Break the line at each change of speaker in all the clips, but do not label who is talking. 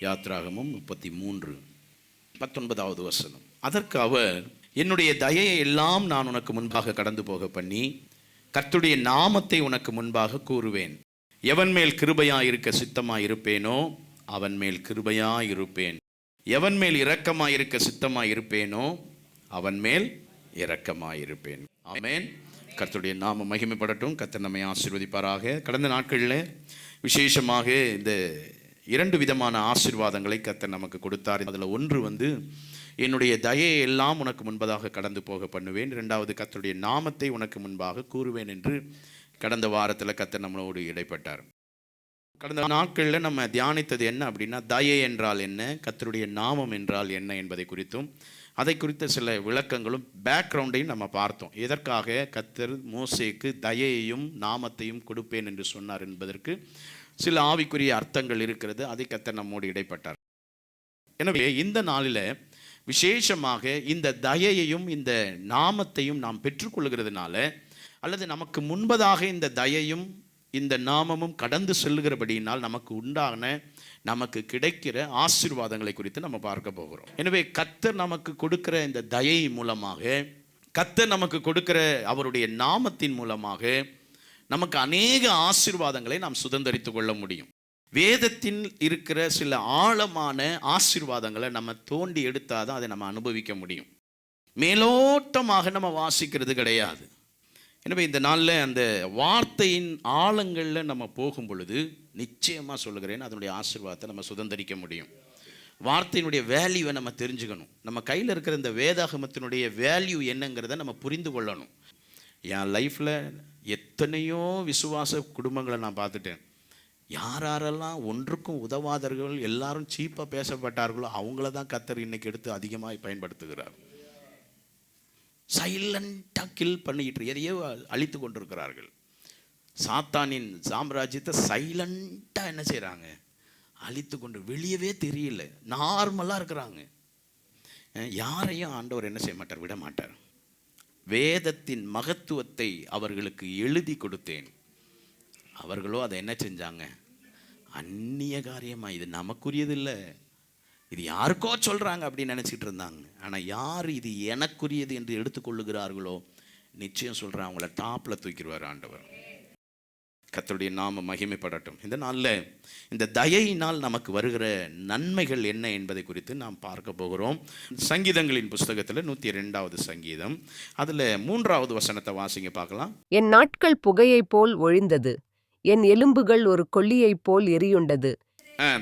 யாத்ராகமம் 33:19 வசனம். அதற்கு அவர், என்னுடைய தயையை எல்லாம் நான் உனக்கு முன்பாக கடந்து போக பண்ணி கர்த்தருடைய நாமத்தை உனக்கு முன்பாக கூறுவேன். எவன் மேல் கிருபையாயிருக்க சித்தமாயிருப்பேனோ அவன் மேல் கிருபையாயிருப்பேன். எவன் மேல் இரக்கமாயிருக்க சித்தமாயிருப்பேனோ அவன் மேல் இரக்கமாயிருப்பேன். ஆமென். கர்த்தருடைய நாமம் மகிமைப்படட்டும். கர்த்தர் நம்மை ஆசீர்வதிப்பாராக. கடந்த நாட்களில் விசேஷமாக இந்த 2 விதமான ஆசீர்வாதங்களை கர்த்தர் நமக்கு கொடுத்தார். அதில் ஒன்று என்னுடைய தயையை எல்லாம் உனக்கு முன்பதாக கடந்து போக பண்ணுவேன். 2வது கர்த்தருடைய நாமத்தை உனக்கு முன்பாக கூறுவேன் என்று கடந்த வாரத்தில் கர்த்தர் நம்மளோடு இடைப்பட்டார். கடந்த நாட்களில் நம்ம தியானித்தது என்ன அப்படின்னா, தயை என்றால் என்ன, கர்த்தருடைய நாமம் என்றால் என்ன என்பதை குறித்தும் அதை குறித்த சில விளக்கங்களும் பேக்ரவுண்டையும் நம்ம பார்த்தோம். எதற்காக கர்த்தர் மோசேக்கு தயையையும் நாமத்தையும் கொடுப்பேன் என்று சொன்னார் என்பதற்கு சில ஆவிக்குரிய அர்த்தங்கள் இருக்கிறது. அதை கர்த்தர் நம்மோடு இடைப்பட்டார். எனவே இந்த நாளில் விசேஷமாக இந்த தயையையும் இந்த நாமத்தையும் நாம் பெற்றுக்கொள்கிறதுனால, அல்லது நமக்கு முன்பதாக இந்த தயையும் இந்த நாமமும் கடந்து செல்லுகிறபடியினால் நமக்கு கிடைக்கிற ஆசீர்வாதங்களை குறித்து நம்ம பார்க்க போகிறோம். எனவே கர்த்தர் நமக்கு கொடுக்கிற இந்த தயை மூலமாக, கர்த்தர் நமக்கு கொடுக்கிற அவருடைய நாமத்தின் மூலமாக நமக்கு அநேக ஆசீர்வாதங்களை நாம் சுதந்தரித்து கொள்ள முடியும். வேதத்தில் இருக்கிற சில ஆழமான ஆசீர்வாதங்களை நம்ம தோண்டி எடுத்தாதான் அதை நம்ம அனுபவிக்க முடியும். மேலோட்டமாக நம்ம வாசிக்கிறது கிடையாது. எனவே இந்த நாளில் அந்த வார்த்தையின் ஆழங்களில் நம்ம போகும் பொழுது நிச்சயமாக சொல்லுகிறேன், அதனுடைய ஆசீர்வாதத்தை நம்ம சுதந்தரிக்க முடியும். வார்த்தையினுடைய வேல்யூவை நம்ம தெரிஞ்சுக்கணும். நம்ம கையில் இருக்கிற இந்த வேதாகமத்தினுடைய வேல்யூ என்னங்கிறத நம்ம புரிந்து கொள்ளணும். என் லைஃப்பில் எத்தனையோ விசுவாச குடும்பங்களை நான் பார்த்துட்டேன். யாரெல்லாம் ஒன்றுக்கும் உதவாதவர்கள், எல்லாரும் சீப்பாக பேசப்பட்டார்களோ அவங்கள தான் கர்த்தர் இன்னைக்கு எடுத்து அதிகமாக பயன்படுத்துகிறார். சைலண்டாக கில் பண்ணிக்கிட்டு எதையோ அழித்து கொண்டிருக்கிறார்கள். சாத்தானின் சாம்ராஜ்யத்தை சைலண்டாக என்ன செய்கிறாங்க, அழித்து கொண்டு வெளியவே தெரியல, நார்மலாக இருக்கிறாங்க. யாரையும் ஆண்டவர் என்ன செய்ய மாட்டார், விட மாட்டார். வேதத்தின் மகத்துவத்தை அவர்களுக்கு எழுதி கொடுத்தேன். அவர்களோ அதை என்ன செஞ்சாங்க, அந்நிய காரியமாக, இது நமக்குரியது இல்லை, இது யாருக்கோ சொல்கிறாங்க அப்படின்னு நினச்சிட்டு இருந்தாங்க. ஆனால் யார் இது எனக்குரியது என்று எடுத்துக்கொள்ளுகிறார்களோ நிச்சயம் சொல்கிறேன், அவங்கள டாப்பில் தூக்கிடுவார் ஆண்டவர். கர்த்தருடைய நாம மகிமைப்படட்டும். இந்த நாளில் இந்த தயையினால் நமக்கு வருகிற நன்மைகள் என்ன என்பதை குறித்து நாம் பார்க்க போகிறோம். சங்கீதங்களின் புஸ்தகத்தில் 102வது சங்கீதம், அதில் 3வது வசனத்தை வாசிங்க பார்க்கலாம்.
என் நாட்கள் புகையைப் போல் ஒழிந்தது, என் எலும்புகள் ஒரு கொள்ளியைப் போல் எரியுண்டது.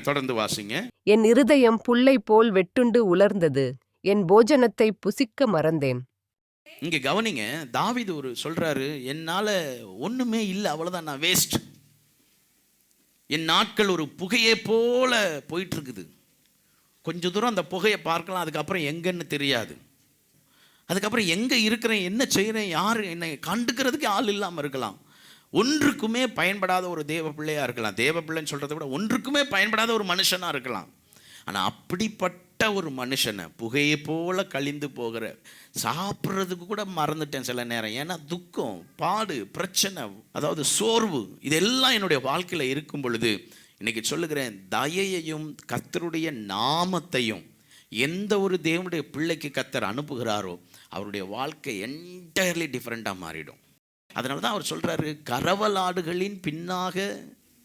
தொடர்ந்து வாசிங்க.
என் இருதயம் புல்லை போல் வெட்டுண்டு உலர்ந்தது, என் போஜனத்தை புசிக்க மறந்தேன்.
இங்கே கவனிங்க, தாவீது சொல்றாரு, என்னால் ஒன்றுமே இல்லை, அவ்வளோதான், நான் வேஸ்ட். என் நாட்கள் ஒரு புகையை போல போயிட்டு இருக்குது. கொஞ்சம் தூரம் அந்த புகையை பார்க்கலாம், அதுக்கப்புறம் எங்கன்னு தெரியாது. அதுக்கப்புறம் எங்கே இருக்கிறேன், என்ன செய்கிறேன், யார் என்னை கண்டுக்கிறதுக்கு ஆள் இல்லாமல் இருக்கலாம். ஒன்றுக்குமே பயன்படாத ஒரு தேவ பிள்ளையாக இருக்கலாம். தேவ பிள்ளைன்னு சொல்கிறத விட ஒன்றுக்குமே பயன்படாத ஒரு மனுஷனாக இருக்கலாம். ஆனால் அப்படிப்பட்ட ஒரு மனுஷனை புகையை போல கழிந்து போகிற, சாப்பிட்றதுக்கு கூட மறந்துட்டேன் சில நேரம். ஏன்னா துக்கம், பாடு, பிரச்சனை, அதாவது சோர்வு, இதெல்லாம் என்னுடைய வாழ்க்கையில் இருக்கும் பொழுது இன்றைக்கி சொல்லுகிறேன், தயையையும் கர்த்தருடைய நாமத்தையும் எந்த ஒரு தேவனுடைய பிள்ளைக்கு கர்த்தர் அனுப்புகிறாரோ அவருடைய வாழ்க்கை என்டையர்லி டிஃப்ரெண்ட்டாக மாறிடும். அதனால தான் அவர் சொல்கிறாரு, கரவலாடுகளின் பின்னாக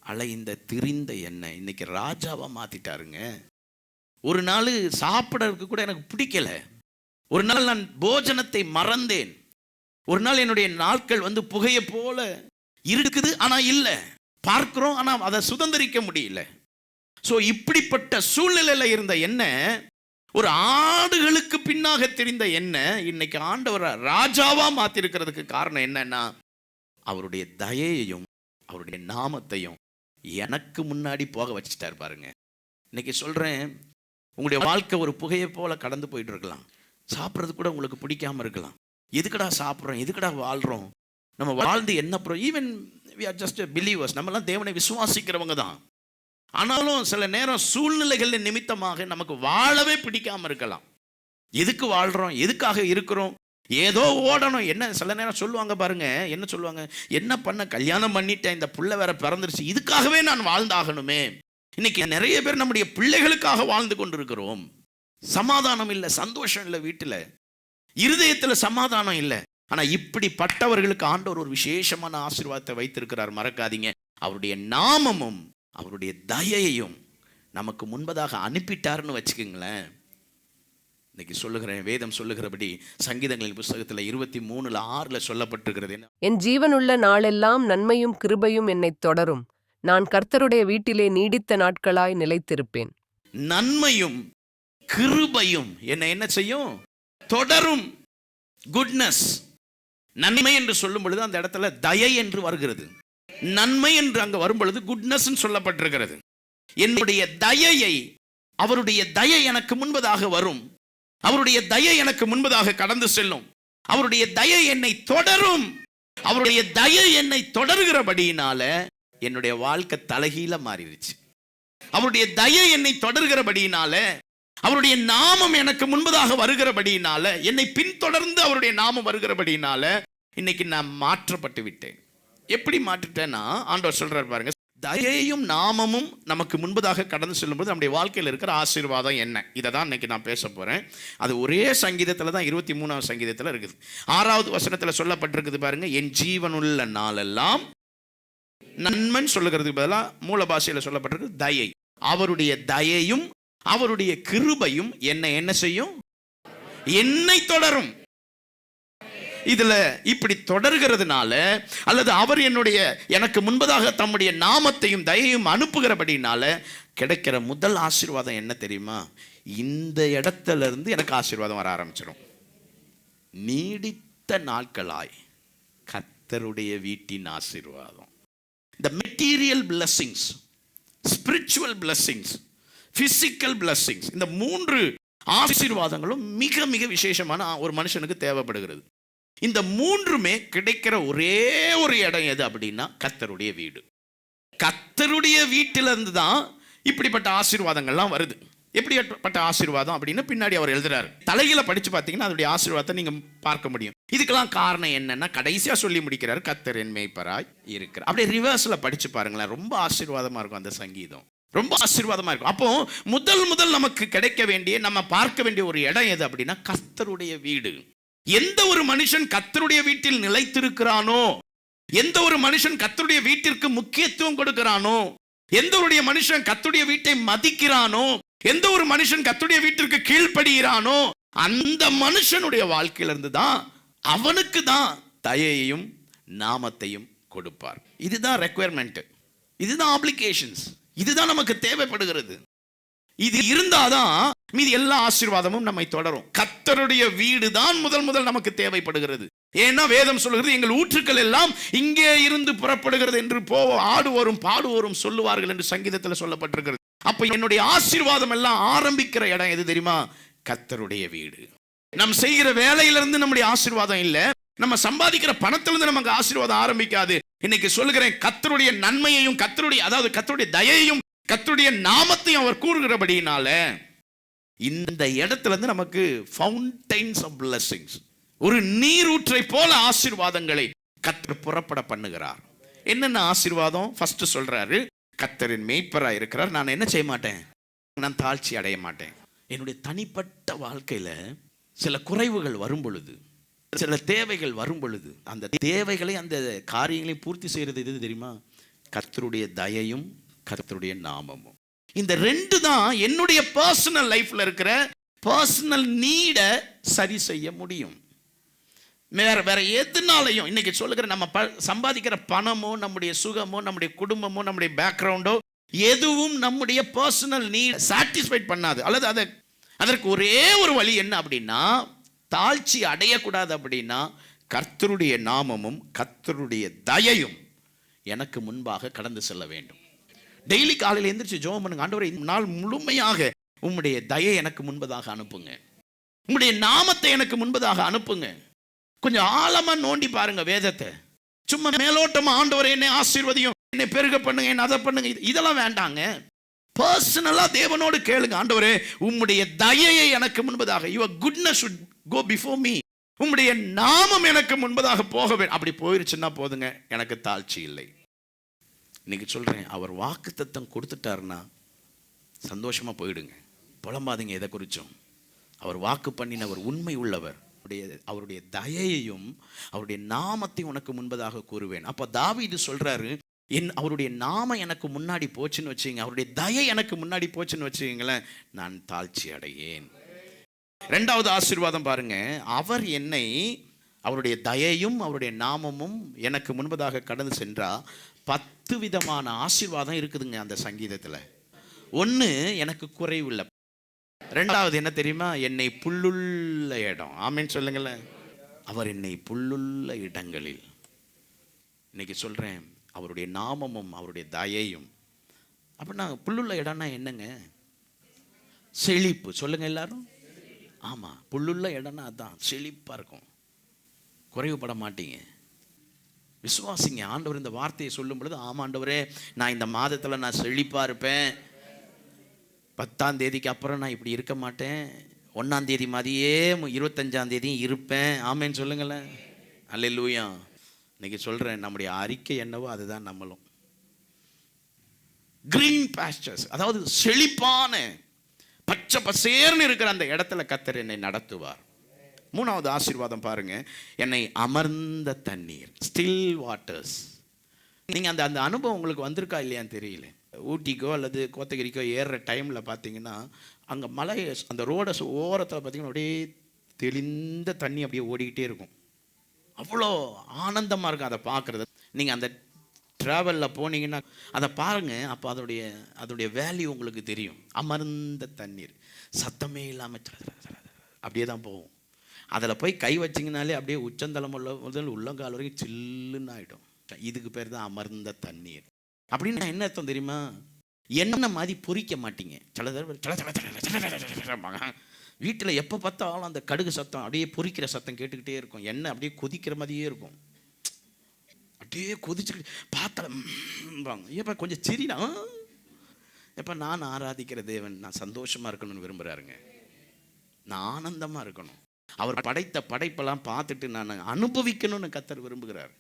அலைந்த திரிந்த என்னை இன்னைக்கு ராஜாவாக மாற்றிட்டாருங்க. ஒரு நாள் சாப்பிட்றதுக்கு கூட எனக்கு பிடிக்கல. ஒரு நாள் நான் போஜனத்தை மறந்தேன். ஒரு நாள் என்னுடைய நாட்கள் புகையை போல இருக்குது, ஆனால் இல்லை, பார்க்கிறோம் ஆனால் அதை சுதந்திரிக்க முடியல. ஸோ இப்படிப்பட்ட சூழ்நிலையில் இருந்த என்ன, ஒரு ஆடுகளுக்கு பின்னாக தெரிந்த என்ன இன்னைக்கு ஆண்டவர் ராஜாவா மாத்திருக்கிறதுக்கு காரணம் என்னன்னா, அவருடைய தயையையும் அவருடைய நாமத்தையும் எனக்கு முன்னாடி போக வச்சுட்டார் பாருங்க. இன்னைக்கு சொல்றேன், உங்களுடைய வாழ்க்கை ஒரு புகையை போல கடந்து போயிட்டு இருக்கலாம். சாப்பிட்றது கூட உங்களுக்கு பிடிக்காம இருக்கலாம். எதுக்கடா சாப்பிட்றோம், எதுக்கடா வாழ்றோம், நம்ம வாழ்ந்து என்ன even we are just believers, நம்மலாம் தேவனை விசுவாசிக்கிறவங்க தான். ஆனாலும் சில நேரம் சூழ்நிலைகள் நிமித்தமாக நமக்கு வாழவே பிடிக்காம இருக்கலாம். எதுக்கு வாழ்றோம், எதுக்காக இருக்கிறோம், ஏதோ ஓடணும். என்ன சில நேரம் சொல்லுவாங்க பாருங்க, என்ன சொல்லுவாங்க, என்ன பண்ண, கல்யாணம் பண்ணிட்டேன், இந்த புள்ள வேற பிறந்துருச்சு, இதுக்காகவே நான் வாழ்ந்தாகணுமே, இன்னைக்கு நிறைய பேர் நம்முடைய பிள்ளைகளுக்காக வாழ்ந்து கொண்டிருக்கிறோம். சமாதானம் இல்லை, சந்தோஷம் இல்லை, வீட்டில் இருதயத்தில் சமாதானம் இல்லை. ஆனா இப்படிப்பட்டவர்களுக்கு ஆண்டவர் ஒரு விசேஷமான ஆசீர்வாதத்தை வைத்திருக்கிறார். மறக்காதீங்க, அவருடைய நாமமும் அவருடைய தயையும் நமக்கு முன்பதாக அனுப்பிட்டாருன்னு வச்சுக்கோங்களேன். இன்னைக்கு சொல்லுகிறேன், வேதம் சொல்லுகிறபடி சங்கீதங்களின் புஸ்தகத்தில் 23:6 சொல்லப்பட்டிருக்கிறது.
என் ஜீவனுள்ள நாளெல்லாம் நன்மையும் கிருபையும் என்னைத் தொடரும். நான் கர்த்தருடைய வீட்டிலே நீடித்த நாட்களாய் நிலைத்திருப்பேன்.
நன்மையும் கிருபையும் என்னை என்ன செய்யும்? தொடரும். குட்னஸ். நன்மை என்று சொல்லும் பொழுது அந்த இடத்துல தயை என்று வருகிறது. நன்மை என்று அங்க வரும் பொழுது குட்னஸ் சொல்லப்பட்டிருக்கிறது. என்னுடைய தயையை, அவருடைய தயை எனக்கு முன்பதாக வரும். அவருடைய தயை எனக்கு முன்பதாக கடந்து செல்லும். அவருடைய தயை என்னை தொடரும். அவருடைய தயை என்னை தொடர்கிறபடியினால என்னுடைய வாழ்க்கை தலைகீழ மாறிடுச்சு. அவருடைய தயை என்னை தொடர்கிறபடியினால, அவருடைய நாமம் எனக்கு முன்பதாக வருகிறபடியினால, என்னை பின்தொடர்ந்து அவருடைய நாமம் வருகிறபடியினால இன்னைக்கு நான் மாற்றப்பட்டு விட்டேன். எப்படி மாற்றிட்டேன்னா, ஆண்டவர் சொல்றார் பாருங்க, தயையும் நாமமும் நமக்கு முன்பதாக கடந்து செல்லும்போது நம்முடைய வாழ்க்கையில் இருக்கிற ஆசீர்வாதம் என்ன, இதை தான் இன்னைக்கு நான் பேச போறேன். அது ஒரே சங்கீதத்தில் தான் 23ஆவது சங்கீதத்தில் இருக்குது. 6வது வசனத்தில் சொல்லப்பட்டிருக்குது பாருங்க, என் ஜீவனுள்ள நாளெல்லாம். நன்மன் சொல்லுகிறதுக்கு பதிலாக மூல பாஷையில் சொல்லப்பட்டிருக்கு தயை. அவருடைய தயையும் அவருடைய கிருபையும் என்ன செய்யும்? என்னை தொடரும். இதுல இப்படி தொடர்கிறதுனால, அல்லது அவர் எனக்கு முன்பதாக தம்முடைய நாமத்தையும் தயையும் அனுப்புகிறபடினால கிடைக்கிற முதல் ஆசீர்வாதம் என்ன தெரியுமா? இந்த இடத்துல இருந்து எனக்கு ஆசீர்வாதம் வர ஆரம்பிச்சிடும். நீடித்த நாட்களாய் கர்த்தருடைய வீட்டின் ஆசீர்வாதம். The material blessings, spiritual blessings, physical blessings, இந்த 3 ஆசீர்வாதங்களும் மிக மிக விசேஷமான ஒரு மனுஷனுக்கு தேவைப்படுகிறது. இந்த 3மே கிடைக்கிற ஒரே ஒரு இடம் எது அப்படின்னா கர்த்தருடைய வீடு. கர்த்தருடைய வீட்டிலிருந்து தான் இப்படிப்பட்ட ஆசீர்வாதங்கள்லாம் வருது. எப்படிப்பட்ட ஆசீர்வாதம் அப்படின்னு பின்னாடி அவர் எழுதுறாரு. தலையில படிச்சு பார்த்தீங்கன்னா அதனுடைய ஆசீர்வாதத்தை நீங்க பார்க்க முடியும். இதுக்கெல்லாம் காரணம் என்னன்னா கடைசியா சொல்லி முடிக்கிறார், கர்த்தர் என் மேய்ப்பராய் இருக்கிறார். அப்படியே ரிவர்ஸ்ல படிச்சு பாருங்களேன், ரொம்ப ஆசீர்வாதமா இருக்கும் அந்த சங்கீதம், ரொம்ப ஆசீர்வாதமா இருக்கும். அப்போ முதல் நமக்கு கிடைக்க வேண்டிய, நம்ம பார்க்க வேண்டிய ஒரு இடம் எது அப்படின்னா கர்த்தருடைய வீடு. எந்த ஒரு மனுஷன் கர்த்தருடைய வீட்டில் நிலைத்திருக்கிறானோ, எந்த ஒரு மனுஷன் கர்த்தருடைய வீட்டிற்கு முக்கியத்துவம் கொடுக்கிறானோ, எந்த ஒரு மனுஷன் கர்த்தருடைய வீட்டை மதிக்கிறானோ, எந்த ஒரு மனுஷன் கர்த்தருடைய வீட்டிற்கு கீழ்ப்படுகிறானோ, அந்த மனுஷனுடைய வாழ்க்கையிலிருந்து தான் அவனுக்கு தான் தயையும் நாமத்தையும் கொடுப்பார். இதுதான் ரெக்குயர்மெண்ட், இதுதான் ஆப்ளிகேஷன்ஸ், இதுதான் நமக்கு தேவைப்படுகிறது. இது இருந்தாதான் மீதி எல்லா ஆசீர்வாதமும் நம்மை தொடரும். கர்த்தருடைய வீடு தான் முதல் நமக்கு தேவைப்படுகிறது. ஏன்னா வேதம் சொல்லுகிறது, எங்கள் ஊற்றுக்கள் எல்லாம் இங்கே இருந்து புறப்படுகிறது என்று ஆடுவோரும் பாடுவோரும் சொல்லுவார்கள் என்று சங்கீதத்தில் சொல்லப்பட்டிருக்கிறது. அப்ப என்னுடைய ஆசீர்வாதம் எல்லாம் ஆரம்பிக்கிற இடம் எது தெரியுமா? கர்த்தருடைய வீடு. நம்ம செய்கிற வேலையிலிருந்து நம்முடைய ஆசீர்வாதம் இல்ல, நம்ம சம்பாதிக்கிற பணத்திலிருந்து நமக்கு ஆசீர்வாதம் ஆரம்பிக்காது. இன்னைக்கு சொல்லுகிறேன், கர்த்தருடைய நன்மையையும் கர்த்தருடைய தயையும் கர்த்தருடைய நாமத்தையும் அவர் கூறுகிறபடியினால இந்த இடத்துல இருந்து நமக்கு ஃபவுண்டைன்ஸ் ஆஃப் பிளெஸிங்ஸ், ஒரு நீரூற்றை போல ஆசீர்வாதங்களை கர்த்தர் புறப்பட பண்ணுகிறார். என்னென்ன ஆசீர்வாதம்? ஃபர்ஸ்ட் சொல்றாரு, கர்த்தரின் மேய்ப்பராய் இருக்கிறார். நான் என்ன செய்ய மாட்டேன்? நான் தாழ்ச்சி அடைய மாட்டேன். என்னுடைய தனிப்பட்ட வாழ்க்கையில சில குறைவுகள் வரும் பொழுது, சில தேவைகள் வரும் பொழுது, அந்த தேவைகளை அந்த காரியங்களை பூர்த்தி செய்யறது எது தெரியுமா? கர்த்தருடைய தயையும் கர்த்தருடைய நாமமும். இந்த 2 தான் என்னுடைய பர்சனல் லைஃப்ல இருக்கிற பர்சனல் நீட சரி செய்ய முடியும். வேற எதுனாலையும் இன்னைக்கு சொல்லுகிற நம்ம சம்பாதிக்கிற பணமோ, நம்முடைய சுகமோ, நம்முடைய குடும்பமோ, நம்முடைய பேக்ரவுண்டோ எதுவும் நம்முடைய பர்சனல் நீட் சாட்டிஸ்ஃபைட் பண்ணாது. அல்லது அதற்கு ஒரே ஒரு வழி என்ன அப்படின்னா, தாழ்ச்சி அடையக்கூடாது அப்படின்னா கர்த்தருடைய நாமமும் கர்த்தருடைய தயையும் எனக்கு முன்பாக கடந்து செல்ல வேண்டும். டெய்லி காலையில் எந்திரிச்சு ஜெபம் பண்ணுங்க, ஆண்டவரே இந்த நாள் முழுமையாக உம்முடைய தயை எனக்கு முன்பதாக அனுப்புங்க, உம்முடைய நாமத்தை எனக்கு முன்பதாக அனுப்புங்க. கொஞ்சம் ஆழமா நோண்டி பாருங்க வேதத்தை. சும்மா மேலோட்டமா ஆண்டவரே என்னை ஆசீர்வதியும், என்னை பெருக பண்ணுங்க, என்ன அதை பண்ணுங்க, இதெல்லாம் வேண்டாங்க. பர்சனலா தேவனோடு கேளுங்க, ஆண்டவரே உம்முடைய தயையை எனக்கு முன்பதாக, your goodness should go before me, உம்முடைய நாமம் எனக்கு முன்பதாக போக வேண்டும். அப்படி போயிருச்சுன்னா போதுங்க, எனக்கு தாழ்ச்சி இல்லை. இன்னைக்கு சொல்றேன், அவர் வாக்குத்தத்தம் கொடுத்துட்டாருன்னா சந்தோஷமாக போயிடுங்க. புலம்பாதீங்க எதை குறித்தும். அவர் வாக்கு பண்ணினவர் உண்மை உள்ளவர். அவருடைய தயையையும் அவருடைய நாமத்தை உனக்கு முன்பதாக கூறுவேன். அப்போ தாவீது சொல்கிறாரு, அவருடைய நாமம் எனக்கு முன்னாடி போச்சுன்னு வச்சுங்க, அவருடைய தயை எனக்கு முன்னாடி போச்சுன்னு வச்சுங்களேன், நான் தாழ்ச்சி அடையேன். ரெண்டாவது ஆசீர்வாதம் பாருங்க, அவர் என்னை, அவருடைய தயையும் அவருடைய நாமமும் எனக்கு முன்பதாக கடந்து சென்றா 10 விதமான ஆசீர்வாதம் இருக்குதுங்க அந்த சங்கீதத்தில். ஒன்று, எனக்கு குறைவில்லை. ரெண்டாவது என்ன தெரியுமா? என்னை புல்லுள்ள இடம். ஆமேன்னு சொல்லுங்களேன். அவர் என்னை புல்லுள்ள இடங்களில். இன்னைக்கு சொல்கிறேன், அவருடைய நாமமும் அவருடைய தயையும். அப்படின்னா புல்லுள்ள இடம்னா என்னங்க? செழிப்பு. சொல்லுங்க எல்லாரும். ஆமாம், புல்லுள்ள இடம்னா அதுதான், செழிப்பாக இருக்கும், குறைவுபட மாட்டீங்க. விசுவாசிங்க. ஆண்டவர் இந்த வார்த்தையை சொல்லும் பொழுது, ஆமாம் ஆண்டவரே, நான் இந்த மாதத்தில் நான் செழிப்பாக இருப்பேன், 10ஆம் தேதிக்கு அப்புறம் நான் இப்படி இருக்க மாட்டேன், 1ஆம் தேதி மாதிரியே 25ஆம் தேதியும் இருப்பேன். ஆமேன்னு சொல்லுங்களேன். அல்லேலூயா. இன்னைக்கு சொல்கிறேன், நம்முடைய அறிக்கை என்னவோ அதுதான் நம்மளும். கிரீன் பாஸ்டர்ஸ், அதாவது செழிப்பான பச்சை பசேர்னு இருக்கிற அந்த இடத்துல கர்த்தர் என்னை நடத்துவார். மூணாவது ஆசீர்வாதம் பாருங்க, என்னை அமர்ந்த தண்ணீர், ஸ்டில் வாட்டர்ஸ். நீங்கள் அந்த அனுபவம் உங்களுக்கு வந்திருக்கா இல்லையான்னு தெரியல. ஊட்டிக்கோ அல்லது கோத்தகிரிக்கோ ஏறுற டைமில் பார்த்தீங்கன்னா, அங்கே மலை, அந்த ரோட ஓரத்தில் பார்த்தீங்கன்னா அப்படியே தெளிந்த தண்ணி அப்படியே ஓடிக்கிட்டே இருக்கும். அவ்வளோ ஆனந்தமாக இருக்கும் அதை பார்க்குறது. நீங்கள் அந்த ட்ராவலில் போனீங்கன்னா அதை பாருங்கள். அப்போ அதோடைய வேல்யூ உங்களுக்கு தெரியும். அமர்ந்த தண்ணீர், சத்தமே இல்லாமல் அப்படியே தான் போகும். அதில் போய் கை வச்சிங்கனாலே அப்படியே உச்சந்தலம் முதல் உள்ளங்கால் வரைக்கும் சில்லுன்னு ஆகிடும். இதுக்கு பேர் தான் அமர்ந்த தண்ணீர். அப்படின்னு என்ன அர்த்தம் தெரியுமா? என்ன மாதிரி பொறிக்க மாட்டீங்க. வீட்டில் எப்போ பார்த்தாலும் அந்த கடுகு சத்தம், அப்படியே பொறிக்கிற சத்தம் கேட்டுக்கிட்டே இருக்கும். எண்ணெய் அப்படியே கொதிக்கிற மாதிரியே இருக்கும். அப்படியே கொதிச்சுக்கிட்டு பாத்திரம் ஏப்பா கொஞ்சம் சிரினா, எப்போ நான் ஆராதிக்கிற தேவன் நான் சந்தோஷமாக இருக்கணும்னு விரும்புகிறாருங்க. நான் ஆனந்தமாக இருக்கணும். அவர் படைத்த படைப்பெல்லாம் பார்த்துட்டு நான் அனுபவிக்கணும்னு கர்த்தர் விரும்புகிறார்.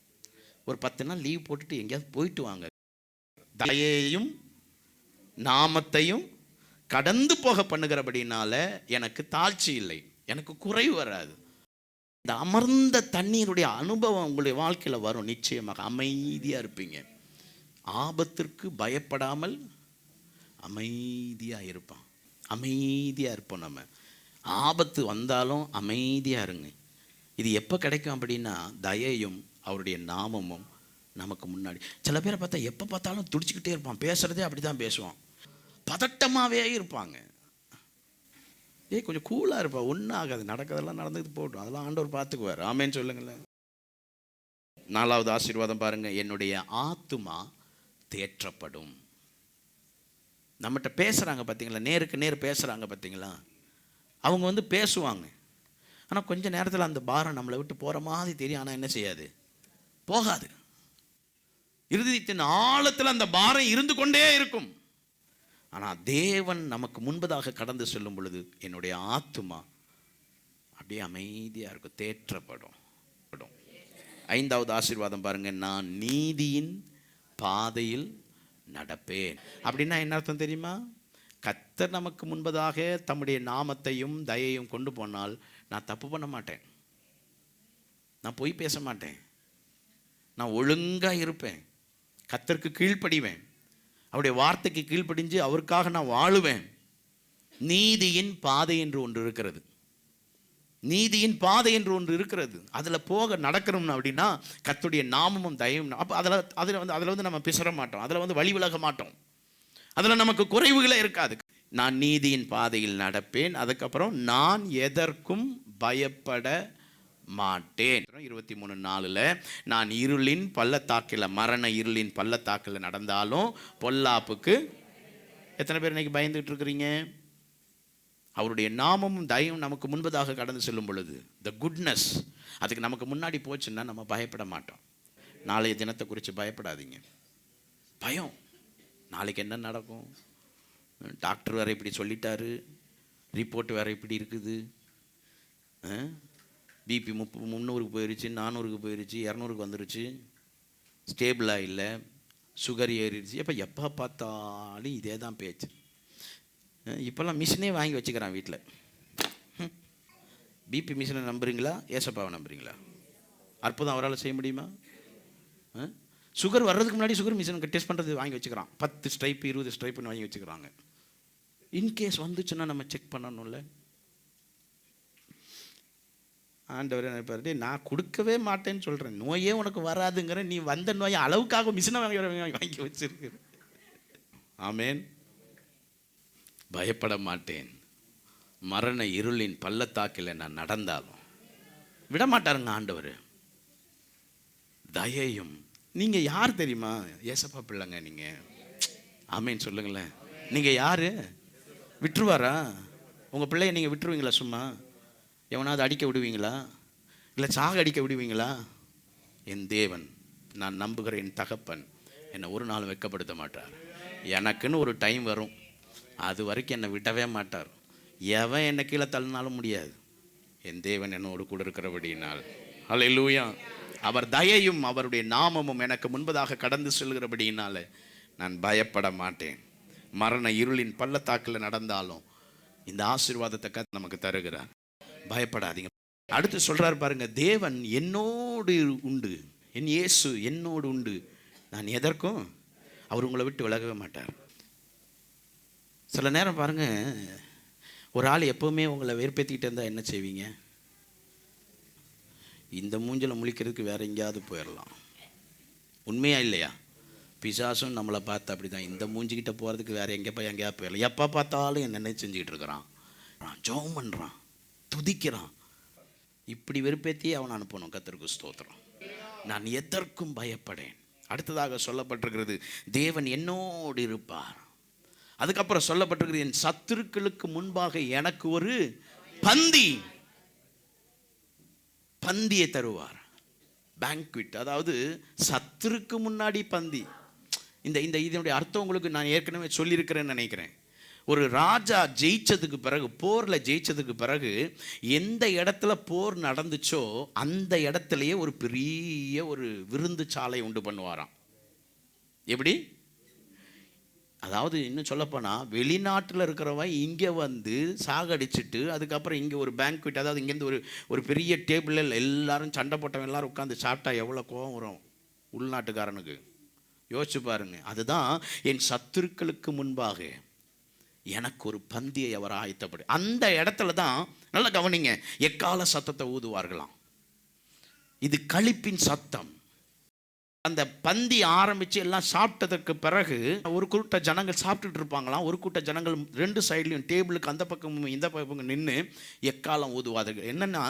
ஒரு 10 நாள் லீவ் போட்டுட்டு எங்கேயாவது போயிட்டு வாங்க. தயையையும் நாமத்தையும் கடந்து போக பண்ணுகிறபடினால எனக்கு தாழ்ச்சி இல்லை, எனக்கு குறைவு வராது. இந்த அமர்ந்த தண்ணீருடைய அனுபவம் உங்களுடைய வாழ்க்கையில் வரும். நிச்சயமாக அமைதியாக இருப்பீங்க. ஆபத்திற்கு பயப்படாமல் அமைதியாக இருப்பான். அமைதியாக இருப்போம். நம்ம ஆபத்து வந்தாலும் அமைதியாக இருங்க. இது எப்போ கிடைக்கும் அப்படின்னா, தயையும் அவருடைய நாமமும் நமக்கு முன்னாடி. சில பேரை பார்த்தா எப்போ பார்த்தாலும் துடிச்சிக்கிட்டே இருப்பான், பேசுகிறதே அப்படி தான் பேசுவான், பதட்டமாகவே இருப்பாங்க. கொஞ்சம் கூலாக இருப்பா, ஒன்றும் ஆகாது, நடக்கிறதெல்லாம் நடந்துட்டு போட்டோம், அதெல்லாம் ஆண்டவர் பார்த்துக்குவார். ஆமேன்னு சொல்லுங்களேன். நாலாவது ஆசீர்வாதம் பாருங்க, என்னுடைய ஆத்துமா தேற்றப்படும். நம்மகிட்ட பேசுகிறாங்க பார்த்தீங்களா, நேருக்கு நேர் பேசுகிறாங்க பார்த்தீங்களா, அவங்க பேசுவாங்க. ஆனால் கொஞ்சம் நேரத்தில் அந்த பாரம் நம்மளை விட்டு போகிற மாதிரி தெரியும். ஆனால் என்ன செய்யாது, போகாது. இருதயத்தின் ஆழத்தில் அந்த பாரம் இருந்து கொண்டே இருக்கும். ஆனால் தேவன் நமக்கு முன்பதாக கடந்து செல்லும் பொழுது என்னுடைய ஆத்துமா அப்படியே அமைதியாக இருக்கும், தேற்றப்படும். ஐந்தாவது ஆசீர்வாதம் பாருங்க, நான் நீதியின் பாதையில் நடப்பேன். அப்படின்னா என்ன அர்த்தம் தெரியுமா? கர்த்தர் நமக்கு முன்பதாக தம்முடைய நாமத்தையும் தயையும் கொண்டு போனால் நான் தப்பு பண்ண மாட்டேன், நான் பொய் பேச மாட்டேன், நான் ஒழுங்காக இருப்பேன், கர்த்தருக்கு கீழ்ப்படிவேன், அவருடைய வார்த்தைக்கு கீழ்ப்படிஞ்சு அவருக்காக நான் வாழுவேன். நீதியின் பாதை என்று ஒன்று இருக்கிறது. நீதியின் பாதை என்று ஒன்று இருக்கிறது. அதில் போக நடக்கணும் அப்படின்னா கர்த்தருடைய நாமமும் தயவும். அப்போ அதில் நம்ம பிசற மாட்டோம், அதில் வழி விலக மாட்டோம், அதில் நமக்கு குறைவுகளே இருக்காது. நான் நீதியின் பாதையில் நடப்பேன். அதுக்கப்புறம் நான் எதற்கும் பயப்பட மாட்டேன். 23:4 நான் இருளின் பள்ளத்தாக்கில், மரண இருளின் பள்ளத்தாக்கில் நடந்தாலும் பொல்லாப்புக்கு. எத்தனை பேர் இன்னைக்கு பயந்துட்டு இருக்கிறீங்க? அவருடைய நாமமும் தயவும் நமக்கு முன்பதாக கடந்து செல்லும் பொழுது, த குட்னஸ் அதுக்கு நமக்கு முன்னாடி போச்சுன்னா நம்ம பயப்பட மாட்டோம். நாளைய தினத்தை குறித்து பயப்படாதீங்க. பயம், நாளைக்கு என்ன நடக்கும், டாக்டர் வேறு இப்படி சொல்லிட்டாரு, ரிப்போர்ட் வேறு இப்படி இருக்குது, பிபி 300க்கு போயிடுச்சு, 400க்கு போயிடுச்சு, 200க்கு வந்துருச்சு, ஸ்டேபிளாக இல்லை, சுகர் ஏறிடுச்சு. எப்போ பார்த்தாலும் இதே தான் பேச்சு. இப்போல்லாம் மிஷினே வாங்கி வச்சுக்கிறான் வீட்டில். பிபி மிஷினை நம்புறீங்களா, ஏசப்பாவை நம்புறீங்களா? அற்புதம் அவரால் செய்ய முடியுமா? சுகர் வர்றதுக்கு முன்னாடி சுகர் மிஷின் டெஸ்ட் பண்ணுறது வாங்கி வச்சுக்கிறான். 10 ஸ்ட்ரைப்பு 20 ஸ்ட்ரைப்புன்னு வாங்கி வச்சுக்கிறாங்க. இன்கேஸ் வந்துச்சுன்னா நம்ம செக் பண்ணணும்ல. ஆண்டவர் நினைப்பாரு, நான் கொடுக்கவே மாட்டேன்னு சொல்கிறேன், நோயே உனக்கு வராதுங்கிற, நீ வந்த நோயை அளவுக்காக மிஷினை வாங்கி வச்சிருக்க. ஆமேன். பயப்பட மாட்டேன், மரண இருளின் பள்ளத்தாக்கில் நான் நடந்தாலும் விட மாட்டாருங்க ஆண்டவர். தயையும். நீங்கள் யார் தெரியுமா? ஏசப்பா பிள்ளைங்க நீங்கள். ஆமேன்னு சொல்லுங்களேன். நீங்கள் யார்? விட்டுருவாரா? உங்கள் பிள்ளைய நீங்கள் விட்டுருவீங்களா? சும்மா எவனாவது அடிக்க விடுவீங்களா? இல்லை சாக அடிக்க விடுவீங்களா? என் தேவன், நான் நம்புகிற என் தகப்பன் என்னை ஒரு நாள் வெட்கப்படுத்த மாட்டார். எனக்குன்னு ஒரு டைம் வரும், அது வரைக்கும் என்னை விடவே மாட்டார். எவன் என்னை கீழே தள்ளினாலும் முடியாது. என் தேவன் என்னோடு கூட இருக்கிறபடியினால். ஹல்லேலூயா. அவர் தயையும் அவருடைய நாமமும் எனக்கு முன்பதாக கடந்து செல்கிறபடியினால நான் பயப்பட மாட்டேன். மரண இருளின் பள்ளத்தாக்கில் நடந்தாலும் இந்த ஆசீர்வாதத்தை கர்த்தர் நமக்கு தருகிறார். பயப்படாதீங்க. அடுத்து சொல்றாரு பாருங்க, தேவன் என்னோடு உண்டு, என் இயேசு என்னோடு உண்டு, நான் எதற்கும் அவர் உங்களை விட்டு விலகவே மாட்டார். சில நேரம் பாருங்க, ஒரு ஆள் எப்பவுமே உங்களை வெறுப்பேற்றிக்கிட்டு இருந்தால் என்ன செய்வீங்க? இந்த மூஞ்சில் முழிக்கிறதுக்கு வேற எங்கேயாவது போயிடலாம். உண்மையா இல்லையா? பிசாசும் நம்மளை பார்த்து அப்படி தான், இந்த மூஞ்சிக்கிட்ட போகிறதுக்கு வேற எங்கேயாவது போயிடலாம். எப்போ பார்த்தாலும் என்ன செஞ்சுக்கிட்டு இருக்கிறான், ஜெபம் பண்ணுறான், துதிக்கிறான். இப்படி வெறுப்பேற்றி அவனை அனுப்பணும். கர்த்தருக்கு ஸ்தோத்திரம். நான் எதற்கும் பயப்படேன். அடுத்ததாக சொல்லப்பட்டிருக்கிறது, தேவன் என்னோடு இருப்பார். அதுக்கப்புறம் சொல்லப்பட்டிருக்கிறது, என் சத்துருக்களுக்கு முன்பாக எனக்கு ஒரு பந்தியை தருவார். பேங்க்விட், அதாவது சத்துருக்கு முன்னாடி பந்தி. இந்த இதனுடைய அர்த்தம் உங்களுக்கு நான் ஏற்கனவே சொல்லியிருக்கிறேன்னு நினைக்கிறேன். ஒரு ராஜா ஜெயிச்சதுக்கு பிறகு, போரில் ஜெயிச்சதுக்கு பிறகு எந்த இடத்துல போர் நடந்துச்சோ அந்த இடத்துலையே ஒரு பெரிய ஒரு விருந்து சாலை உண்டு பண்ணுவாராம். எப்படி? அதாவது இன்னும் சொல்லப்போனால், வெளிநாட்டில் இருக்கிறவன் இங்கே வந்து சாகடிச்சிட்டு அதுக்கப்புறம் இங்கே ஒரு பேங்க்விட், அதாவது இங்கேருந்து ஒரு பெரிய டேபிளில் எல்லாரும் சண்டை போட்டவன் எல்லாரும் உட்காந்து சாப்பிட்டா எவ்வளோ கோபம் வரும் உள்நாட்டுக்காரனுக்கு. யோசிச்சு பாருங்க. அதுதான் என் சத்துருக்களுக்கு முன்பாக எனக்கு ஒரு பந்தியை அவர் ஆயத்தப்படு. அந்த இடத்துல தான் நல்லா கவனிங்க, எக்கால சத்தத்தை ஊதுவார்களாம். இது களிப்பின் சத்தம். அந்த பந்தி ஆரம்பித்து எல்லாம் சாப்பிட்டதற்கு பிறகு ஒரு கூட்ட ஜனங்கள் சாப்பிட்டுட்டு இருப்பாங்களாம். ஒரு கூட்ட ஜனங்கள் 2 சைட்லையும் டேபிளுக்கு அந்த பக்கமும் இந்த பக்கமும் நின்று எக்காலம் ஊதுவார்கள். என்னென்னா,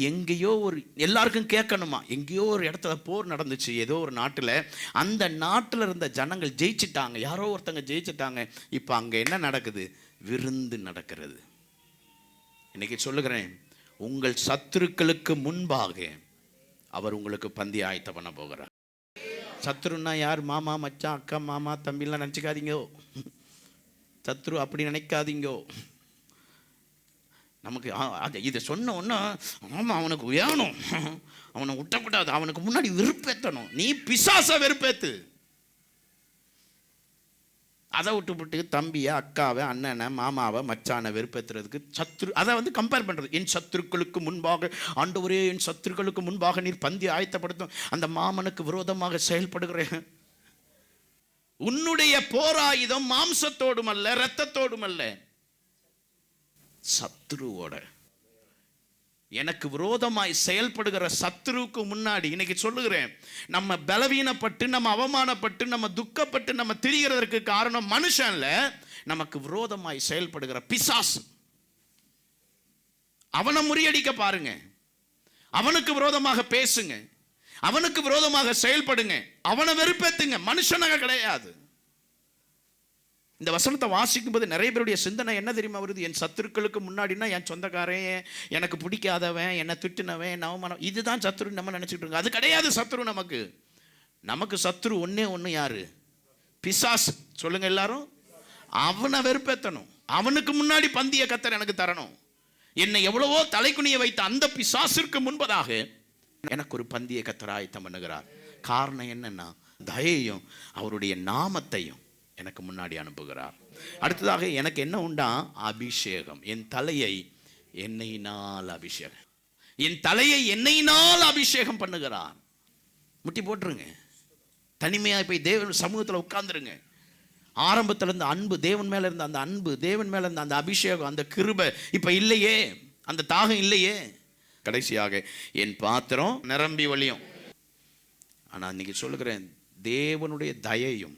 எங்கேயோ ஒரு எல்லாருக்கும் கேட்கணுமா, எங்கேயோ ஒரு இடத்துல போர் நடந்துச்சு ஏதோ ஒரு நாட்டில். அந்த நாட்டில் இருந்த ஜனங்கள் ஜெயிச்சிட்டாங்க, யாரோ ஒருத்தங்க ஜெயிச்சிட்டாங்க. இப்போ அங்கே என்ன நடக்குது? விருந்து நடக்கிறது. இன்னைக்கு சொல்லுகிறேன், உங்கள் சத்துருக்களுக்கு முன்பாக அவர் உங்களுக்கு பந்தி ஆயத்தம் பண்ண போகிறார். சத்ருன்னா யார்? மாமா, மச்சான், அக்கா, மாமா, தம்பிலாம் நினச்சிக்காதீங்கோ. சத்ரு அப்படி நினைக்காதீங்கோ. நமக்கு இதை சொன்ன ஒன்று, ஆமாம் அவனுக்கு வேணும், அவனை விட்டக்கூடாது, அவனுக்கு முன்னாடி வெறுப்பேற்றணும். நீ பிசாசை வெறுப்பேத்து. அதை விட்டுவிட்டு தம்பியை, அக்காவை, அண்ணனை, மாமாவை, மச்சானை வெறுப்பேற்றுறதுக்கு சத்ரு, அதை வந்து கம்பேர் பண்ணுறது. என் சத்துருக்களுக்கு முன்பாக ஆண்டவரே, என் சத்துருக்களுக்கு முன்பாக நீர் பந்தி ஆயத்தப்படுத்தும். அந்த மாமனுக்கு விரோதமாக செயல்படுகிறேன். உன்னுடைய போராயுதம் மாம்சத்தோடும் அல்ல, இரத்தத்தோடும் அல்ல, சத்துருவோட. எனக்கு விரோதமாய் செயல்படுகிற சத்துருவுக்கு முன்னாடி இன்னைக்கு சொல்லுகிறேன், நம்ம பலவீனப்பட்டு, நம்ம அவமானப்பட்டு, நம்ம துக்கப்பட்டு நம்ம திரிகிறதற்கு காரணம் மனுஷன்ல, நமக்கு விரோதமாய் செயல்படுகிற பிசாசு. அவனை முறியடிக்க பாருங்க, அவனுக்கு விரோதமாக பேசுங்க, அவனுக்கு விரோதமாக செயல்படுங்க, அவனை வெறுப்பேத்துங்க. மனுஷனாக கிடையாது. இந்த வசனத்தை வாசிக்கும் போது நிறைய பேருடைய சிந்தனை என்ன தெரியுமா வருது? என் சத்துருக்களுக்கு முன்னாடினா என் சொந்தக்காரன், எனக்கு பிடிக்காதவன், என்னை திட்டுனவன், அவமானம், இதுதான் சத்துரு நம்ம நினச்சிக்கிட்டு இருக்கோம். அது கிடையாது சத்துரு. நமக்கு சத்துரு ஒன்று யாரு? பிசாசு. சொல்லுங்க எல்லாரும். அவனை வெறுப்பேற்றணும், அவனுக்கு முன்னாடி பந்திய கர்த்தர் எனக்கு தரணும். என்னை எவ்வளவோ தலைக்குனிய வைத்த அந்த பிசாசிற்கு முன்பதாக எனக்கு ஒரு பந்திய கர்த்தர் ஆயத்தம் பண்ணுகிறார். காரணம் என்னன்னா, தயையும் அவருடைய நாமத்தையும் எனக்கு முன்னாடி அனுப்புகிறார். அடுத்ததாக எனக்கு என்ன உண்டா? அபிஷேகம். என் தலையை எண்ணெயினால் அபிஷேகம், என் தலையை எண்ணெயினால் அபிஷேகம் பண்ணுகிறார். முட்டி போட்டுருங்க, தனிமையாக போய் தேவன் சமூகத்தில் உட்கார்ந்துருங்க. ஆரம்பத்தில் இருந்த அன்பு, தேவன் மேலே இருந்த அந்த அன்பு, தேவன் மேலே இருந்த அந்த அபிஷேகம், அந்த கிருபை இப்போ இல்லையே, அந்த தாகம் இல்லையே. கடைசியாக என் பாத்திரம் நிரம்பி வழியும். ஆனால் இன்னைக்கு சொல்லுகிறேன், தேவனுடைய தயையும்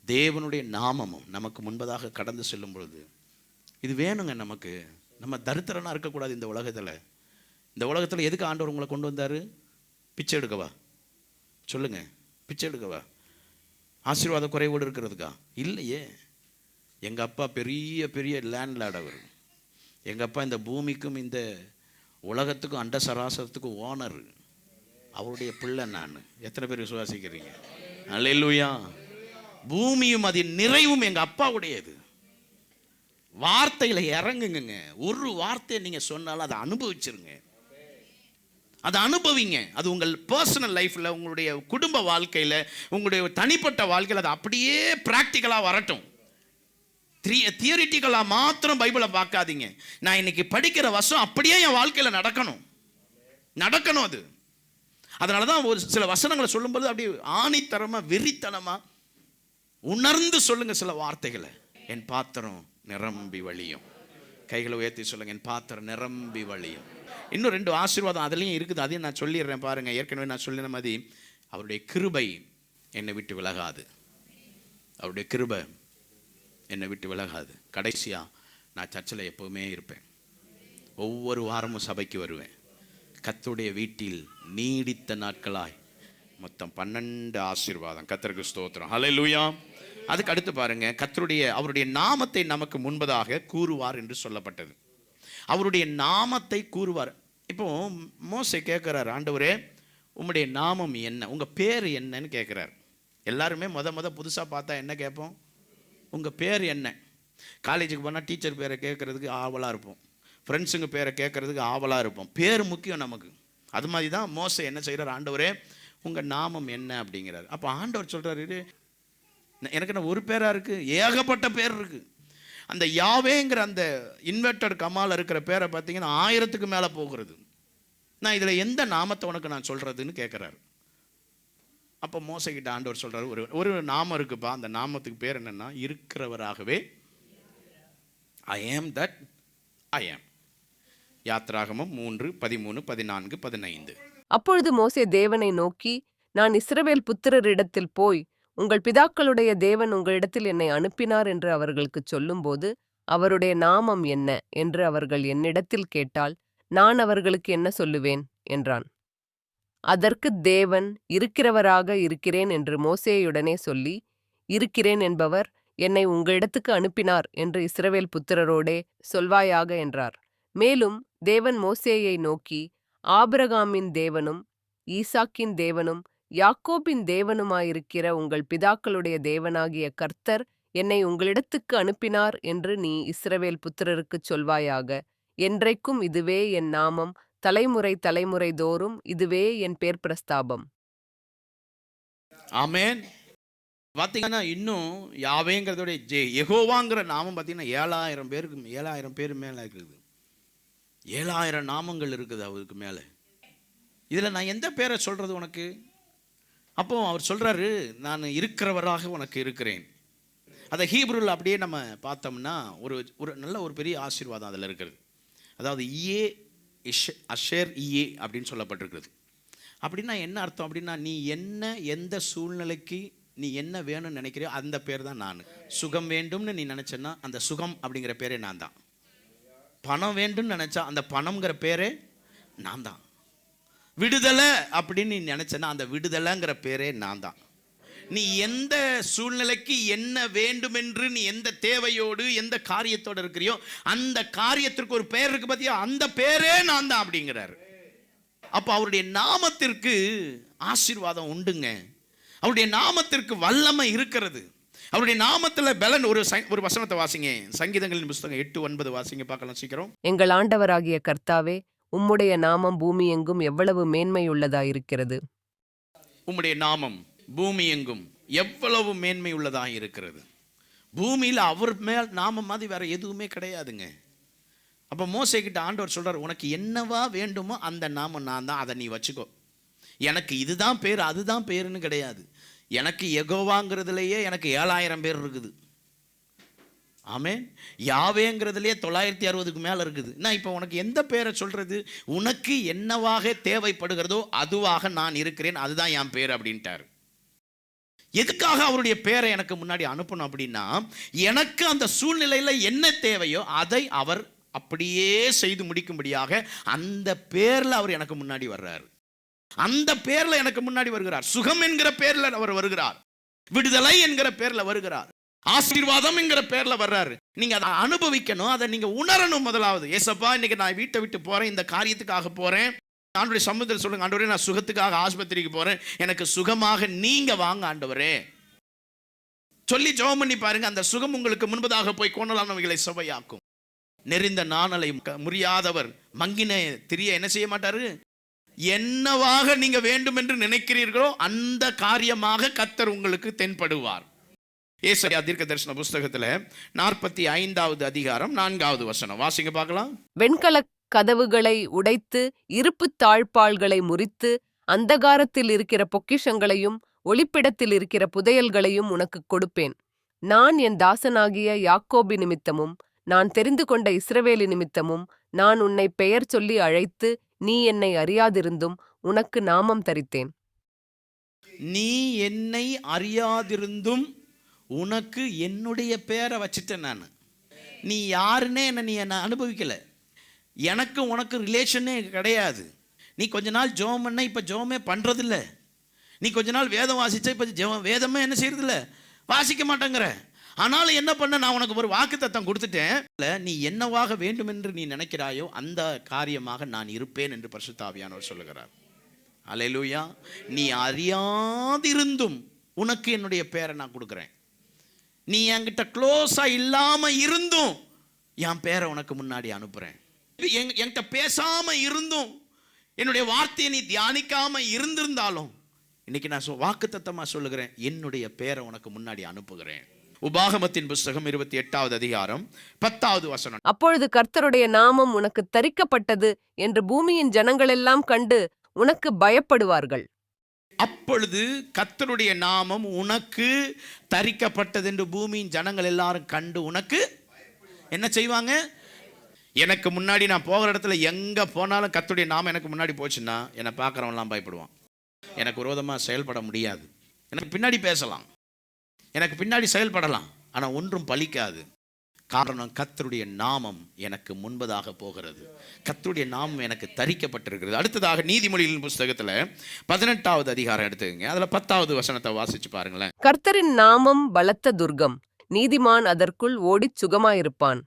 தேவனுடைய நாமமும் நமக்கு முன்பதாக கடந்து செல்லும் பொழுது இது வேணுங்க நமக்கு. நம்ம தரித்திரனாக இருக்கக்கூடாது இந்த உலகத்தில். இந்த உலகத்தில் எதுக்கு ஆண்டவர் உங்களை கொண்டு வந்தார்? பிச்சை எடுக்கவா? சொல்லுங்க, பிச்சை எடுக்கவா? ஆசீர்வாத குறைவோடு இருக்கிறதுக்கா? இல்லையே. எங்கள் அப்பா பெரிய பெரிய லேண்ட்லார்ட். அவர் எங்கள் அப்பா இந்த பூமிக்கும் இந்த உலகத்துக்கும் அண்ட சராசரத்துக்கும் ஓனர். அவருடைய பிள்ளை நான். எத்தனை பேர் விசுவாசிக்கிறீங்க? அல்லேலூயா. பூமியும் அதன் நிறைவும் எங்கள் அப்பாவுடையது. வார்த்தையில் இறங்குங்க. ஒரு வார்த்தையை நீங்கள் சொன்னாலும் அதை அனுபவிச்சிருங்க, அதை அனுபவிங்க. அது உங்கள் பர்சனல் லைஃப்பில், உங்களுடைய குடும்ப வாழ்க்கையில், உங்களுடைய தனிப்பட்ட வாழ்க்கையில் அது அப்படியே ப்ராக்டிக்கலாக வரட்டும். தியரிட்டிக்கலாக மாத்திரம் பைபிளை பார்க்காதீங்க. நான் இன்னைக்கு படிக்கிற வசனம் அப்படியே என் வாழ்க்கையில் நடக்கணும். அது அதனால தான் ஒரு சில வசனங்களை சொல்லும்போது அப்படியே ஆணித்தரமாக வெறித்தனமாக உணர்ந்து சொல்லுங்க சில வார்த்தைகளை. என் பாத்திரம் நிரம்பி வழியும். கைகளை உயர்த்தி சொல்லுங்க, என் பாத்திரம் நிரம்பி வழியும். இன்னும் 2 ஆசீர்வாதம் அதுலேயும் இருக்குது, அதையும் நான் சொல்லிடுறேன் பாருங்க. ஏற்கனவே நான் சொல்லின மாதிரி அவருடைய கிருபை என்னை விட்டு விலகாது. அவருடைய கிருபை என்னை விட்டு விலகாது. கடைசியாக நான் சர்ச்சில் எப்போவுமே இருப்பேன். ஒவ்வொரு வாரமும் சபைக்கு வருவேன். கர்த்தருடைய வீட்டில் நீடித்த நாட்களாய் மொத்தம் 12 ஆசீர்வாதம். கர்த்தருக்கு ஸ்தோத்திரம். ஹல்லேலூயா. அதுக்கு அடுத்து பாருங்க, அவருடைய நாமத்தை நமக்கு முன்பதாக கூறுவார் என்று சொல்லப்பட்டது. அவருடைய நாமத்தை கூறுவார். இப்போ மோசே கேட்குறார், ஆண்டவரே உம்முடைய நாமம் என்ன, உங்கள் பேர் என்னன்னு கேட்குறார். எல்லாருமே புதுசாக பார்த்தா என்ன கேட்போம்? உங்கள் பேர் என்ன. காலேஜுக்கு போனால் டீச்சர் பேரை கேட்குறதுக்கு ஆவலாக இருப்போம், ஃப்ரெண்ட்ஸுங்க பேரை கேட்குறதுக்கு ஆவலாக இருப்போம். பேர் முக்கியம் நமக்கு. அது மாதிரி தான் மோசே என்ன செய்கிறார், ஆண்டவரே உங்கள் நாமம் என்ன அப்படிங்கிறார். அப்போ ஆண்டவர் சொல்கிறாரு, எனக்கு என்ன ஒரு பேராக இருக்குது, ஏகப்பட்ட பேர் இருக்குது. அந்த யாவேங்கிற அந்த இன்வெர்டட் கமால் இருக்கிற பேரை பார்த்தீங்கன்னா 1000க்கு மேலே போகிறது. நான் இதில் எந்த நாமத்தை உனக்கு நான் சொல்கிறதுன்னு கேட்குறாரு. அப்போ மோசைக்கிட்ட ஆண்டவர் சொல்கிறார், ஒரு நாமம் இருக்குப்பா, அந்த நாமத்துக்கு பேர் என்னென்னா இருக்கிறவராகவே ஐ ஆம் தட் ஐ ஆம். யாத்ராகமம் 3, 13, 14, 15.
அப்பொழுது மோசே தேவனை நோக்கி, நான் இஸ்ரவேல் புத்திரரிடத்தில் போய் உங்கள் பிதாக்களுடைய தேவன் உங்களிடத்தில் என்னை அனுப்பினார் என்று அவர்களுக்குச் சொல்லும்போது அவருடைய நாமம் என்ன என்று அவர்கள் என்னிடத்தில் கேட்டால் நான் அவர்களுக்கு என்ன சொல்லுவேன் என்றான். அதற்கு தேவன் இருக்கிறவராக இருக்கிறேன் என்று மோசேயுடனே சொல்லி, இருக்கிறேன் என்பவர் என்னை உங்களிடத்துக்கு அனுப்பினார் என்று இஸ்ரவேல் புத்திரரோடே சொல்வாயாக என்றார். மேலும் தேவன் மோசேயை நோக்கி, ஆபிரகாமின் தேவனும் ஈசாக்கின் தேவனும் யாக்கோபின் தேவனுமாயிருக்கிற உங்கள் பிதாக்களுடைய தேவனாகிய கர்த்தர் என்னை உங்களிடத்துக்கு அனுப்பினார் என்று நீ இஸ்ரவேல் புத்திரருக்குச் சொல்வாயாக. என்றைக்கும் இதுவே என் நாமம், தலைமுறை தலைமுறை தோறும் இதுவே என் பேர் பிரஸ்தாபம்.
ஆமென். பார்த்தீங்கன்னா இன்னும் யாவேங்கிறதோட யெகோவாங்கிற நாமம் பார்த்தீங்கன்னா 7000 பேர் மேலே இருக்குது. 7000 நாமங்கள் இருக்குது அவருக்கு மேலே. இதில் நான் எந்த பேரை சொல்கிறது உனக்கு? அப்போ அவர் சொல்கிறாரு, நான் இருக்கிறவராக உனக்கு இருக்கிறேன். அதை ஹீப்ரூவில் அப்படியே நம்ம பார்த்தோம்னா ஒரு நல்ல ஒரு பெரிய ஆசீர்வாதம் அதில் இருக்கிறது. அதாவது இயே அஷேர் இயே அப்படின்னு சொல்லப்பட்டிருக்கிறது. அப்படின்னா என்ன அர்த்தம் அப்படின்னா, நீ என்ன எந்த சூழ்நிலைக்கு நீ என்ன வேணும்னு நினைக்கிறியோ அந்த பேர் தான் நான். சுகம் வேண்டும்னு நீ நினச்சேன்னா அந்த சுகம் அப்படிங்கிற பேரே நான் தான். பணம் வேண்டும்னு நினச்சா அந்த பணம்ங்கிற பேரே நான் தான். விடுதலை அப்படின்னு நீ நினச்சேன்னா அந்த விடுதலைங்கிற பேரே நான் தான். நீ எந்த சூழ்நிலைக்கு என்ன வேண்டுமென்று நீ எந்த தேவையோடு எந்த காரியத்தோடு இருக்கிறியோ அந்த காரியத்திற்கு ஒரு பெயர் இருக்கு பார்த்தியா, அந்த பேரே நான் தான் அப்படிங்கிறார். அப்போ அவருடைய நாமத்திற்கு ஆசீர்வாதம் உண்டுங்க. அவருடைய நாமத்திற்கு வல்லமை இருக்கிறது. அவருடைய நாமத்தில் பலன். ஒரு வசனத்தை வாசிங்க, சங்கீதங்களின் புஸ்தகம் 8:9 வாசிங்க பார்க்கலாம் சீக்கிரம்.
எங்கள் ஆண்டவராகிய கர்த்தாவே, உம்முடைய நாமம் பூமி எங்கும் எவ்வளவு மேன்மையுள்ளதாயிருக்கிறது.
உம்முடைய நாமம் பூமி எங்கும் எவ்வளவு மேன்மை உள்ளதாக இருக்கிறது. பூமியில் அவர் மேல் நாம மாதிரி வேற எதுவுமே கிடையாதுங்க. அப்போ மோசே கிட்ட ஆண்டவர் சொல்றார், உனக்கு என்னவா வேண்டுமோ அந்த நாமம் நான் தான், அதை நீ வச்சுக்கோ. எனக்கு இதுதான் பேர் அதுதான் பேருன்னு கிடையாது. எனக்கு யெகோவாங்கிறதுலையே எனக்கு 7000 பேர் இருக்குது. ஆமென். யாவேங்கிறதுலையே 960க்கு மேலே இருக்குது. நான் இப்போ உனக்கு எந்த பேரை சொல்கிறது? உனக்கு என்னவாக தேவைப்படுகிறதோ அதுவாக நான் இருக்கிறேன், அதுதான் என் பேர் அப்படின்ட்டார். எதுக்காக அவருடைய பேரை எனக்கு முன்னாடி அனுப்பணும் அப்படின்னா, எனக்கு அந்த சூழ்நிலையில் என்ன தேவையோ அதை அவர் அப்படியே செய்து முடிக்கும்படியாக அந்த பேரில் அவர் எனக்கு முன்னாடி வர்றார். அந்த பேரில் எனக்கு முன்னாடி வருகிறார். சுகம் என்கிற பேரில் அவர் வருகிறார். விடுதலை என்கிற பேரில் வருகிறார். ஆசீர்வாதம் என்கிற பேர்ல வர்றாரு. நீங்க அதை அனுபவிக்கணும், அதை நீங்க உணரணும். முதலாவது, ஏசப்பா இன்னைக்கு நான் வீட்டை விட்டு போறேன், இந்த காரியத்துக்காக போறேன். ஆண்டவருடைய சமூகத்தில் சொல்லுங்க, ஆண்டவரே நான் சுகத்துக்காக ஆஸ்பத்திரிக்கு போறேன், எனக்கு சுகமாக நீங்க வாங்க ஆண்டவரே சொல்லி ஜெபம் பண்ணி பாருங்க. அந்த சுகம் உங்களுக்கு முன்பதாக போய் கோணலானவைகளை சுவையாக்கும். நெறிந்த நாணலை முறியாதவர் மங்கின திரிய என்ன செய்ய மாட்டாரு? என்னவாக நீங்க வேண்டும் என்று நினைக்கிறீர்களோ அந்த காரியமாக கர்த்தர் உங்களுக்கு தென்படுவார். ஏசாயா தீர்க்கதரிசன புஸ்தகத்துல 45வது அதிகாரம் 4வது வசனம் வாசிங்க பார்க்கலாம்.
வெண்கல கதவுகளை உடைத்து இருப்பு தாழ்பாள்களை முறித்து அந்தகாரத்தில் இருக்கிற பொக்கிஷங்களையும் ஒளிப்பிடத்தில் இருக்கிற புதையல்களையும் உனக்கு கொடுப்பேன். நான் என் தாசனாகிய யாக்கோபு நிமித்தமும் நான் தெரிந்து கொண்ட இஸ்ரவேலி நிமித்தமும் நான் உன்னை பெயர் சொல்லி அழைத்து நீ என்னை அறியாதிருந்தும் உனக்கு நாமம் தரித்தேன்.
நீ என்னை அறியாதிருந்தும் உனக்கு என்னுடைய பேரை வச்சுட்டேன். நான் நீ யாருன்னே என்னை அனுபவிக்கல. எனக்கு உனக்கு ரிலேஷனே கிடையாது. நீ கொஞ்ச நாள் ஜெபம் பண்ண, இப்போ ஜெபமே பண்ணுறதில்ல. நீ கொஞ்ச நாள் வேதம் வாசிச்ச, இப்போ வேதமே என்ன செய்யறதில்ல, வாசிக்க மாட்டேங்கிற. ஆனாலும் என்ன பண்ண, நான் உனக்கு ஒரு வாக்குத்தத்தம் கொடுத்துட்டேன். நீ என்னவாக வேண்டும் என்று நீ நினைக்கிறாயோ அந்த காரியமாக நான் இருப்பேன் என்று பரிசுத்த ஆவியானவர் சொல்லுகிறார். அல்லேலூயா. நீ அறியாதிருந்தும் உனக்கு என்னுடைய பேரை நான் கொடுக்குறேன். நீ என்கிட்ட க்ளோஸா இல்லாம இருந்தும் என் பேரை உனக்கு முன்னாடி அனுப்புறேன். என்கிட்ட பேசாம இருந்தும் என்னுடைய வார்த்தையை நீ தியானிக்காம இருந்திருந்தாலும் இன்னைக்கு நான் வாக்குத்தத்தமா சொல்லுகிறேன், என்னுடைய பேரை உனக்கு முன்னாடி அனுப்புகிறேன். உபாகமத்தின் புஸ்தகம் 28வது அதிகாரம் 10வது வசனம்.
அப்பொழுது கர்த்தருடைய நாமம் உனக்கு தரிக்கப்பட்டது என்று பூமியின் ஜனங்களெல்லாம் கண்டு உனக்கு பயப்படுவார்கள்.
அப்பொழுது கர்த்தருடைய நாமம் உனக்கு தரிக்கப்பட்டது என்று பூமியின் ஜனங்கள் எல்லாரும் கண்டு உனக்கு என்ன செய்வாங்க? எனக்கு முன்னாடி நான் போகிற இடத்துல எங்கே போனாலும் கர்த்தருடைய நாமம் எனக்கு முன்னாடி போச்சுன்னா என்னை பார்க்குறவன்லாம் பயப்படுவான். எனக்கு விரோதமாக செயல்பட முடியாது. எனக்கு பின்னாடி பேசலாம், எனக்கு பின்னாடி செயல்படலாம், ஆனால் ஒன்றும் பலிக்காது. காரணம், கர்த்தருடைய நாமம் எனக்கு முன்பதாக போகிறது. கர்த்தருடைய நாமம் எனக்கு தரிக்கப்பட்டிருக்கிறது. அடுத்ததாக நீதிமொழிகளின் புஸ்தகத்தில் 18வது அதிகாரம் எடுத்துக்கங்க. அதில் 10வது வசனத்தை வாசிச்சு பாருங்களேன்.
கர்த்தரின் நாமம் பலத்த துர்கம், நீதிமான் அதற்குள் ஓடிச் சுகமாயிருப்பான்.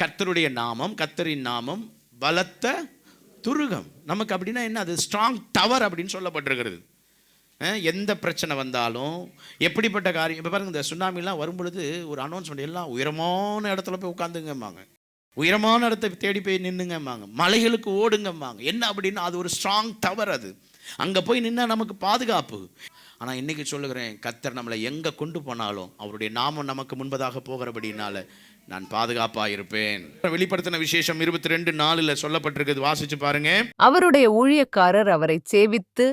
கர்த்தருடைய நாமம், கர்த்தரின் நாமம் பலத்த துருகம். நமக்கு அப்படின்னா என்ன? அது ஸ்ட்ராங் டவர் அப்படின்னு சொல்லப்பட்டிருக்கிறது. எந்த பிரச்சனை வந்தாலும், எப்படிப்பட்ட காரியம், இப்போ பாருங்க, இந்த சுனாமிலாம் வரும்பொழுது ஒரு அனௌன்ஸ்மெண்ட், எல்லாம் உயரமான இடத்துல போய் உட்காந்துங்கம்பாங்க, உயரமான இடத்தை தேடி போய் நின்றுங்கம்பாங்க, மலைகளுக்கு ஓடுங்கம்பாங்க. என்ன அப்படின்னா அது ஒரு ஸ்ட்ராங் டவர். அது அங்கே போய் நின்னா நமக்கு பாதுகாப்பு. ஆனால் இன்னைக்கு சொல்லுகிறேன், கர்த்தர் நம்மளை எங்கே கொண்டு போனாலும் அவருடைய நாமம் நமக்கு முன்பதாக போகிறபடினால நான் பாதுகாப்பாக இருப்பேன். வெளிப்படுத்தின விசேஷம் 22:4 சொல்லப்பட்டிருக்கிறது, வாசிச்சு பாருங்க.
அவருடைய ஊழியக்காரர் அவரை சேவித்து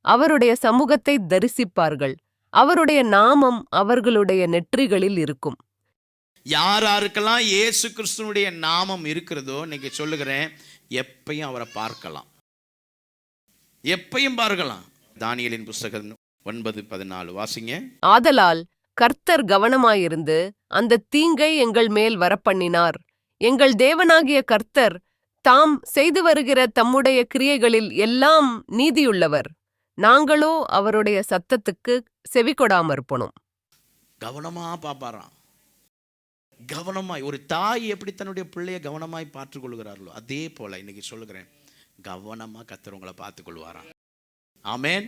அவருடைய சமூகத்தை தரிசிப்பார்கள். அவருடைய நாமம் அவர்களுடைய நெற்றிகளில் இருக்கும்.
யாருக்கெல்லாம் இயேசு கிறிஸ்துனுடைய நாமம் இருக்கிறதோ இன்னைக்கு சொல்லுகிறேன், எப்பையும் அவரை பார்க்கலாம், எப்பையும் பார்க்கலாம். தானியேலின் புஸ்தகம் 9:14 வாசிங்க.
ஆதலால் கர்த்தர் கவனமாயிருந்து அந்த தீங்கை எங்கள் மேல் வரப்பண்ணினார். எங்கள் தேவனாகிய கர்த்தர் தாம் செய்து வருகிற தம்முடைய கிரியைகளில் எல்லாம் நீதியுள்ளவர். நாங்களோ அவருடைய சத்தத்துக்கு செவிகொடாமற் போனோம்.
கவனமா பாப்பாராம். கவனமாய், ஒரு தாய் எப்படி தன்னுடைய பிள்ளைய கவனமாய் பார்த்துக் கொள்கிறார்களோ அதே போல இன்னைக்கு சொல்லுகிறேன், கவனமா கர்த்தர் உங்களை பார்த்துக் கொள்வாராம். ஆமேன்.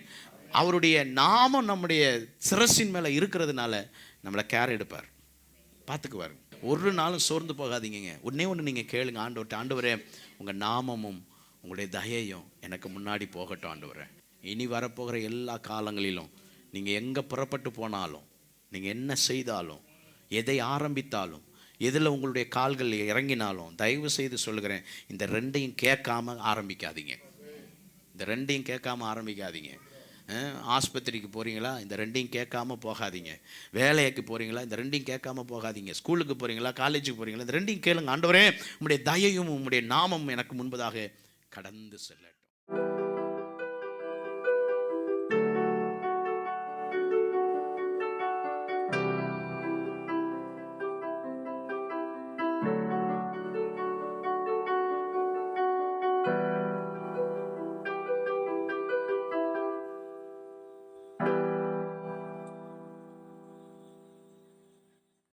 அவருடைய நாமம் நம்முடைய சிரசின் மேல இருக்கிறதுனால நம்மளை கேர் எடுப்பார், பார்த்துக்குவார். ஒரு நாளும் சோர்ந்து போகாதீங்க. ஒன்னே ஒன்று நீங்க கேளுங்க, ஆண்டவர்கிட்ட, ஆண்டவரே உங்க நாமமும் உங்களுடைய தயையும் எனக்கு முன்னாடி போகட்டும் ஆண்டவரே. இனி வரப்போகிற எல்லா காலங்களிலும் நீங்கள் எங்கே புறப்பட்டு போனாலும், நீங்கள் என்ன செய்தாலும், எதை ஆரம்பித்தாலும், எதில் உங்களுடைய கால்கள் இறங்கினாலும், தயவு செய்து சொல்லுகிறேன், இந்த ரெண்டையும் கேட்காம ஆரம்பிக்காதீங்க. இந்த ரெண்டையும் கேட்காம ஆரம்பிக்காதீங்க. ஆஸ்பத்திரிக்கு போகிறீங்களா, இந்த ரெண்டையும் கேட்காம போகாதீங்க. வேலைக்கு போகிறீங்களா, இந்த ரெண்டையும் கேட்காம போகாதீங்க. ஸ்கூலுக்கு போகிறீங்களா, காலேஜுக்கு போகிறீங்களா, இந்த ரெண்டையும் கேளுங்க. ஆண்டவரே, உம்முடைய தயையும் உம்முடைய நாமம் எனக்கு முன்பதாக கடந்து செல்லட்டும்.